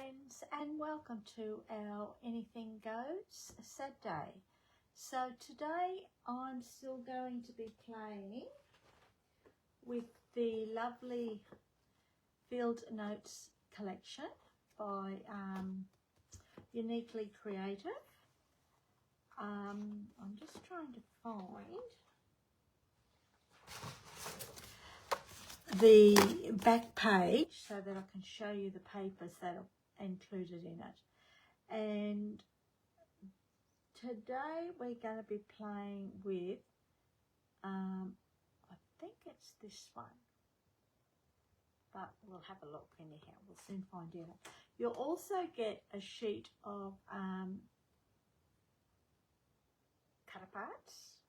friends, and welcome to our Anything Goes Saturday. So today I'm still going to be playing with the lovely Field Notes collection by Uniquely Creative. I'm just trying to find the back page so that I can show you the papers that are included in it. And today we're going to be playing with, I think it's this one, but we'll have a look anyhow. We'll soon find out. You'll also get a sheet of cut aparts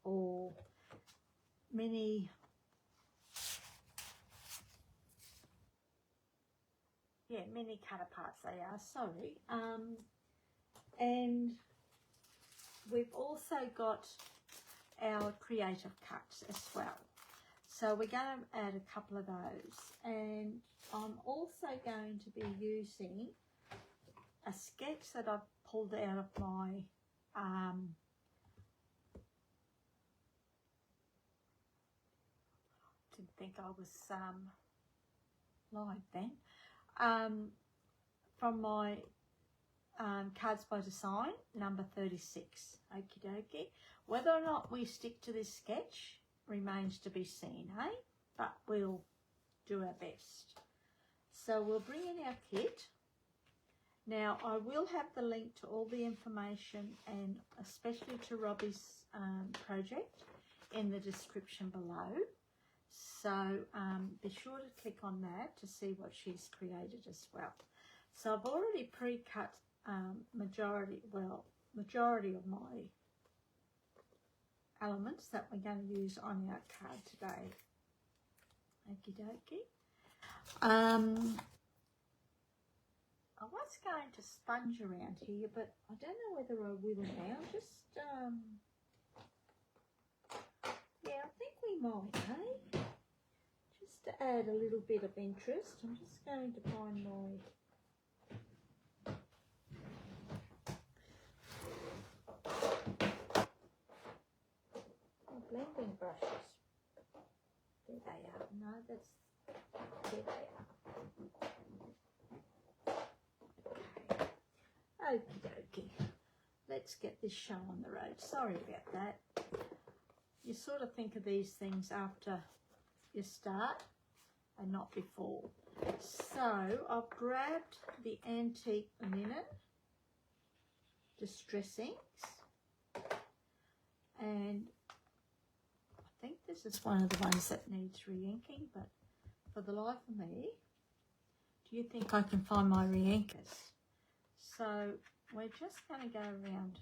or mini cut aparts they are, sorry. And we've also got our creative cuts as well. So we're going to add a couple of those. And I'm also going to be using a sketch that I've pulled out of my didn't think I was live then. From my Cards by Design number 36. Okie dokie. Whether or not we stick to this sketch remains to be seen, eh? But we'll do our best. So we'll bring in our kit. Now I will have the link to all the information and especially to Robbie's project in the description below. So be sure to click on that to see what she's created as well. So I've already pre-cut majority of my elements that we're going to use on our card today. Okie dokie. I was going to sponge around here, but I don't know whether I will now. Just yeah, I think we might, eh? Just to add a little bit of interest, I'm just going to find my blending brushes. There they are. No, there they are. Okay. Okie dokie. Let's get this show on the road. Sorry about that. You sort of think of these things after you start and not before. So I've grabbed the antique linen distress inks, and I think this is one of the ones that needs re-inking, but for the life of me, do you think I can find my re-inkers? So we're just going to go around.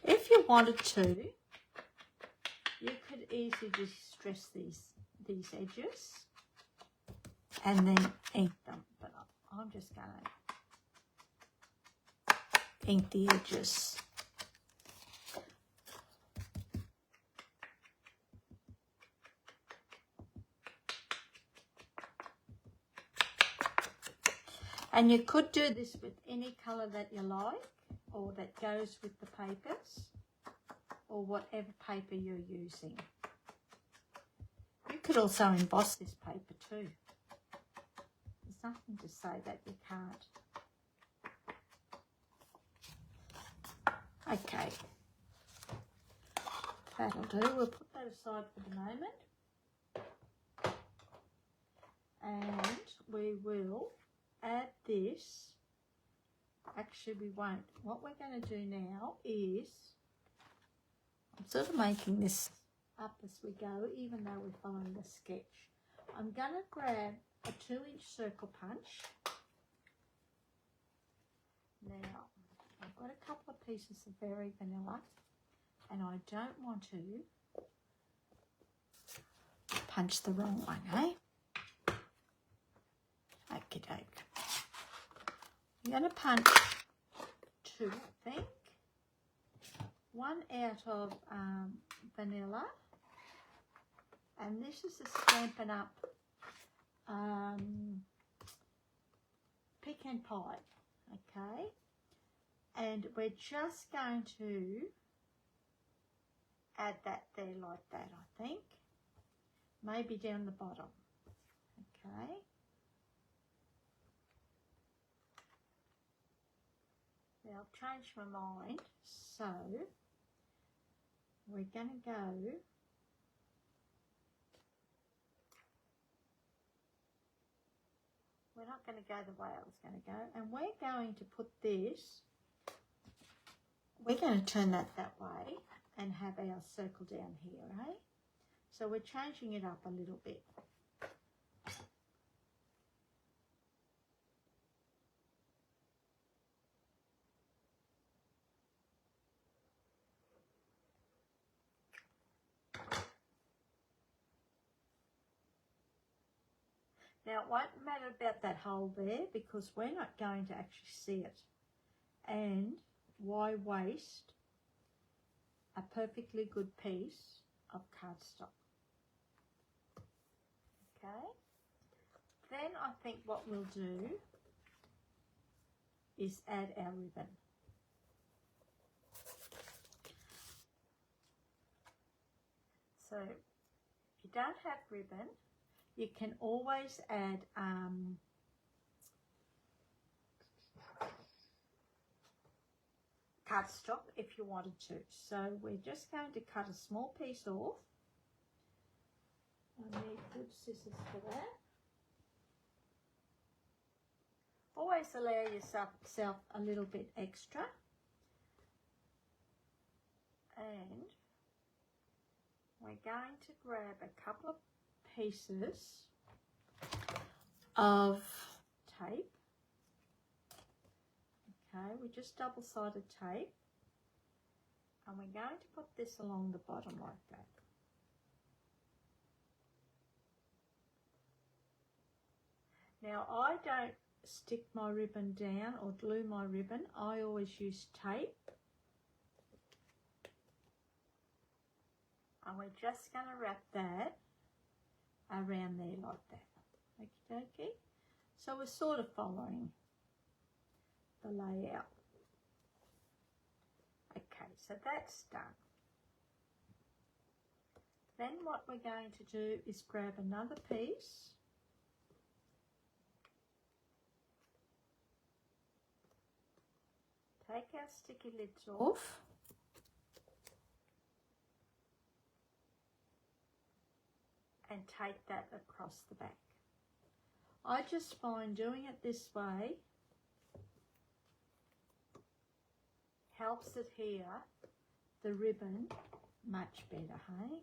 If you wanted to, you could easily distress these edges and then ink them, but I'm just going to ink the edges. And you could do this with any colour that you like or that goes with the papers or whatever paper you're using. You could also emboss this paper too. There's nothing to say that you can't. Okay, that'll do. We'll put that aside for the moment. And we will add this. Actually, we won't. What we're going to do now is, I'm sort of making this up as we go, even though we're following the sketch. I'm going to grab a 2-inch circle punch. Now, I've got a couple of pieces of berry vanilla, and I don't want to punch the wrong one, eh? Okie doke. I'm going to punch 2, I think. 1 out of vanilla, and this is a Stampin' Up pecan pie, okay? And we're just going to add that there like that, I think. Maybe down the bottom, okay? Now I've changed my mind, so we're going to go we're not going to go the way I was going to go, and we're going to put this, we're going to turn that way and have our circle down here, eh? So we're changing it up a little bit. Now, it won't matter about that hole there because we're not going to actually see it. And why waste a perfectly good piece of cardstock? Okay. Then I think what we'll do is add our ribbon. So, if you don't have ribbon, you can always add cardstock if you wanted to. So we're just going to cut a small piece off. I need good scissors for that. Always allow yourself a little bit extra. And we're going to grab a couple of pieces of tape. Okay, we just double-sided tape, and we're going to put this along the bottom like that. Now I don't stick my ribbon down or glue my ribbon. I always use tape. And we're just going to wrap that around there like that. Okie dokie. So we're sort of following the layout. Okay, so that's done. Then what we're going to do is grab another piece. Take our sticky lids off. And take that across the back. I just find doing it this way helps adhere the ribbon much better, hey?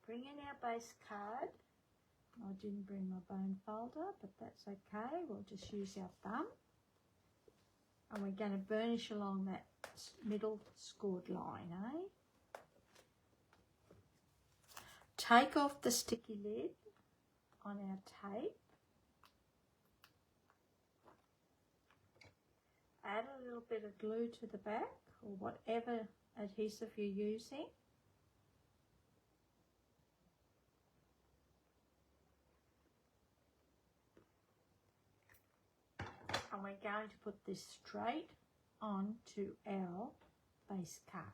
Bring in our base card. I didn't bring my bone folder, but that's okay. We'll just use our thumb. And we're going to burnish along that middle scored line, eh? Take off the sticky lid on our tape. Add a little bit of glue to the back or whatever adhesive you're using. And we're going to put this straight onto our base card.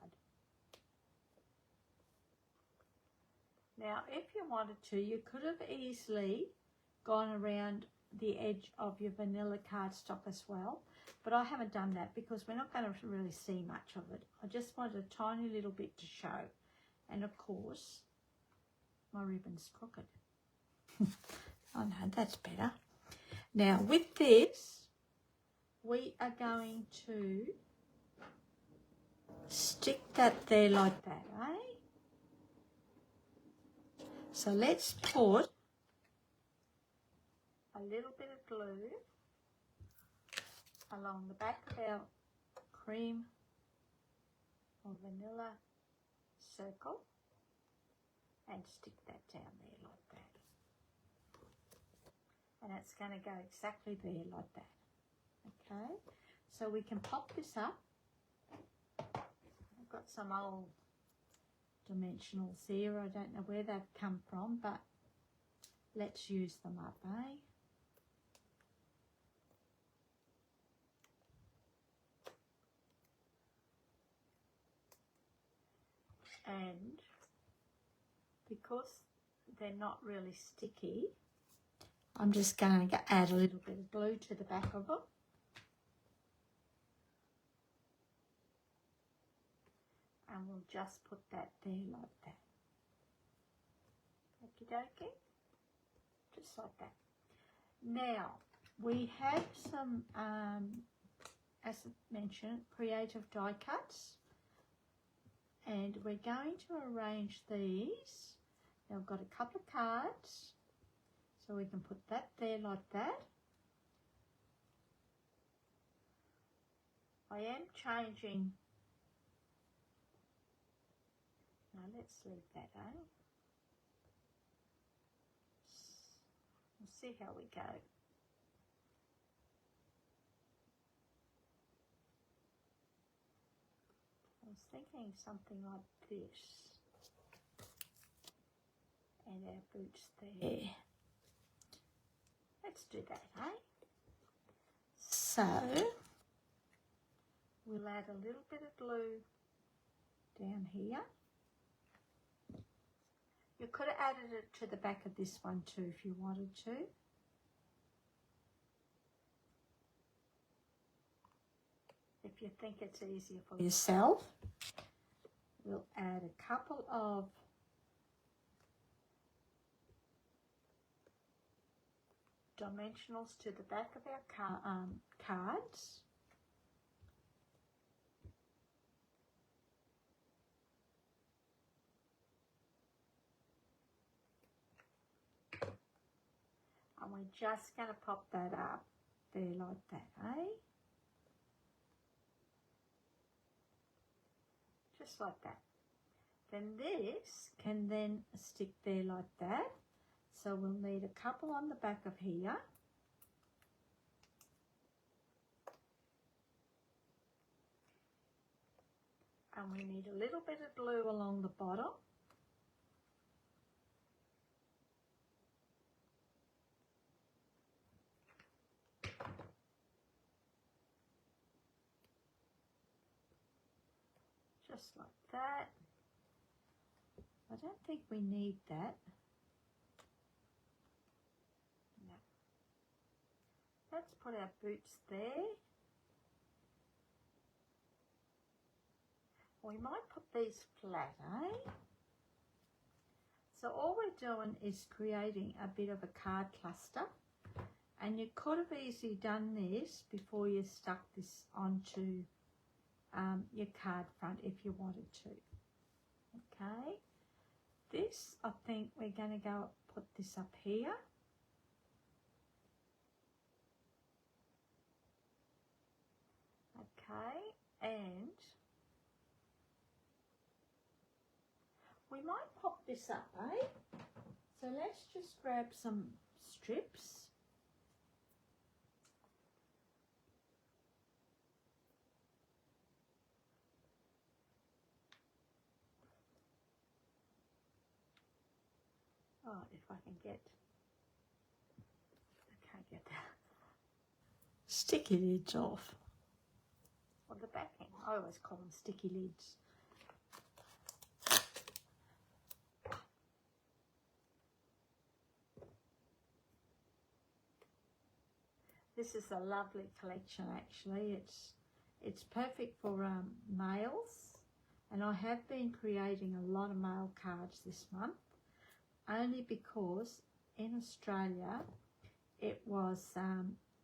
Now, if you wanted to, you could have easily gone around the edge of your vanilla cardstock as well, but I haven't done that because we're not going to really see much of it. I just wanted a tiny little bit to show. And of course, my ribbon's crooked. Oh no, that's better. Now, with this, we are going to stick that there like that, eh? So let's put a little bit of glue along the back of our cream or vanilla circle and stick that down there like that. And it's going to go exactly there like that. Okay, so we can pop this up. I've got some old dimensionals here. I don't know where they've come from, but let's use them up, eh? And because they're not really sticky, I'm just going to add a little bit of glue to the back of them. And we'll just put that there like that. Okie dokie. Just like that. Now, we have some, as I mentioned, creative die cuts. And we're going to arrange these. Now I've got a couple of cards. So we can put that there like that. I am changing. Now let's leave that, eh? We'll see how we go. I was thinking something like this. And our boots there. Let's do that, eh? So, we'll add a little bit of glue down here. You could have added it to the back of this one too if you wanted to. If you think it's easier for yourself, we'll add a couple of dimensionals to the back of our cards. And we're just going to pop that up there like that, eh? Just like that. Then this can then stick there like that. So we'll need a couple on the back of here. And we need a little bit of glue along the bottom. Just like that. I don't think we need that. No. Let's put our boots there. We might put these flat, eh? So all we're doing is creating a bit of a card cluster. And you could have easily done this before you stuck this onto your card front if you wanted to. Okay, this I think we're going to go put this up here. Okay, and we might pop this up, eh? So let's just grab some strips. Oh, if I can get, I can't get that sticky lids off. Or the backing, I always call them sticky lids. This is a lovely collection actually. It's perfect for mails, and I have been creating a lot of mail cards this month. Only because in Australia it was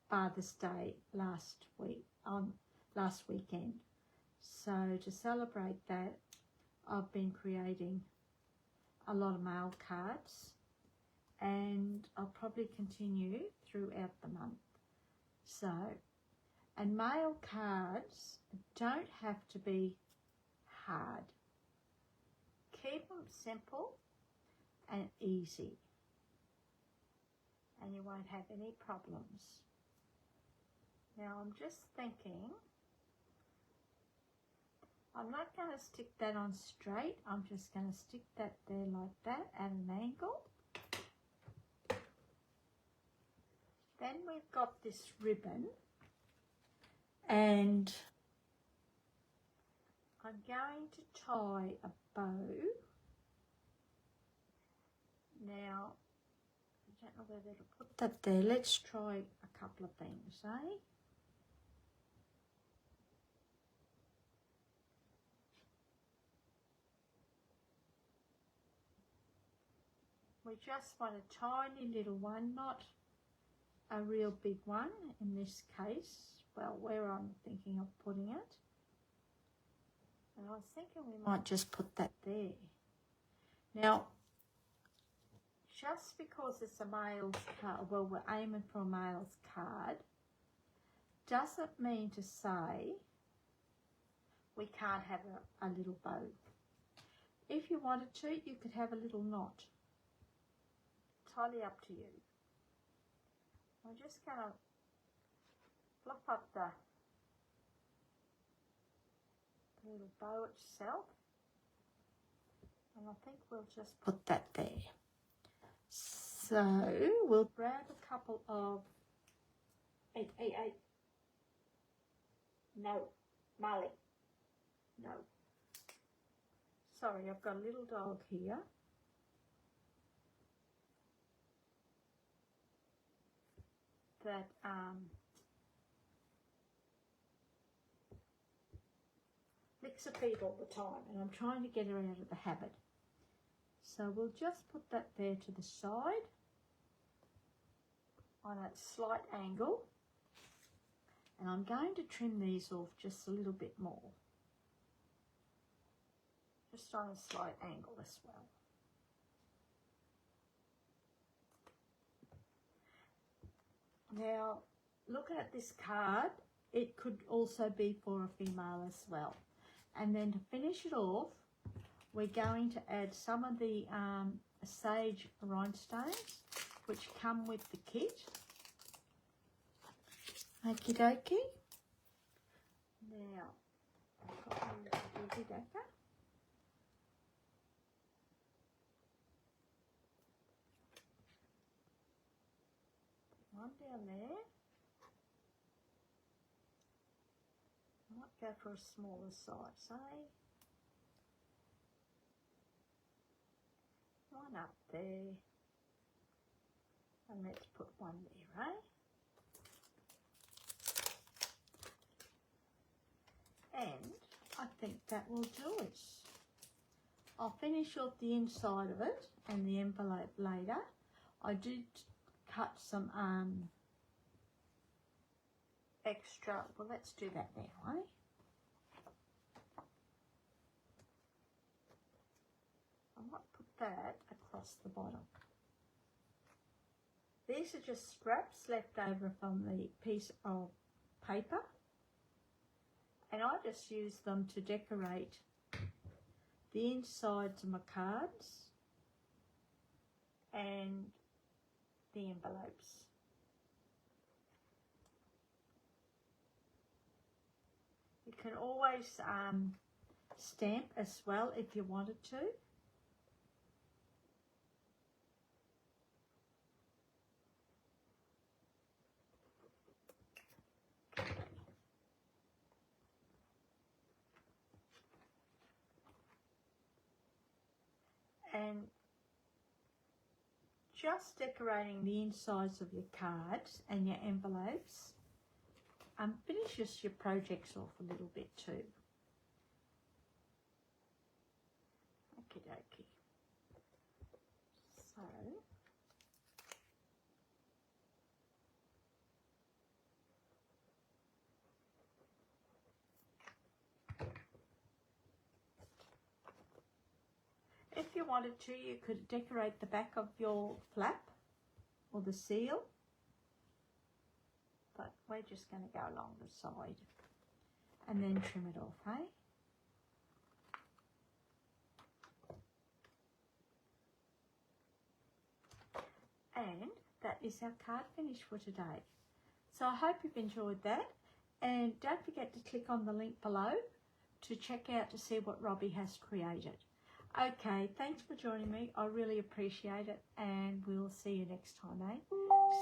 Father's Day last weekend. So to celebrate that, I've been creating a lot of mail cards, and I'll probably continue throughout the month. So, and mail cards don't have to be hard. Keep them simple and easy, and you won't have any problems. Now I'm just thinking, I'm not going to stick that on straight, I'm just going to stick that there like that at an angle. then we've got this ribbon, and I'm going to tie a bow. Now, I don't know whether to put that there. Let's try a couple of things, eh? We just want a tiny little one, not a real big one in this case. Well, where I'm thinking of putting it. And I was thinking we might just put that there. Now, just because it's a male's card, well, we're aiming for a male's card, doesn't mean to say we can't have a little bow. If you wanted to, you could have a little knot. Entirely up to you. I'm just going to fluff up the little bow itself, and I think we'll just put that there. So we'll grab a couple of no, Marley, no, sorry, I've got a little dog here. That licks her feet all the time, and I'm trying to get her out of the habit. So we'll just put that there to the side on a slight angle, and I'm going to trim these off just a little bit more, just on a slight angle as well. Now, looking at this card, it could also be for a female as well. And then to finish it off, we're going to add some of the sage rhinestones, which come with the kit. Okie dokie. Now, I've got my little doozy dacker. One down there. I might go for a smaller size, eh? One up there. And let's put one there, eh? And I think that will do it. I'll finish off the inside of it and the envelope later. I did cut some extra, well, let's do that now, eh? I might put that across the bottom. These are just scraps left over from the piece of paper, and I just use them to decorate the insides of my cards and the envelopes. You can always stamp as well if you wanted to. And just decorating the insides of your cards and your envelopes finishes your projects off a little bit too. Okie dokie. So if you wanted to, you could decorate the back of your flap or the seal, but we're just going to go along the side and then trim it off, eh? And that is our card finish for today. So I hope you've enjoyed that, and don't forget to click on the link below to check out to see what Robbie has created. Okay, thanks for joining me. I really appreciate it, and we'll see you next time, eh?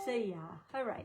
See ya. Hooray.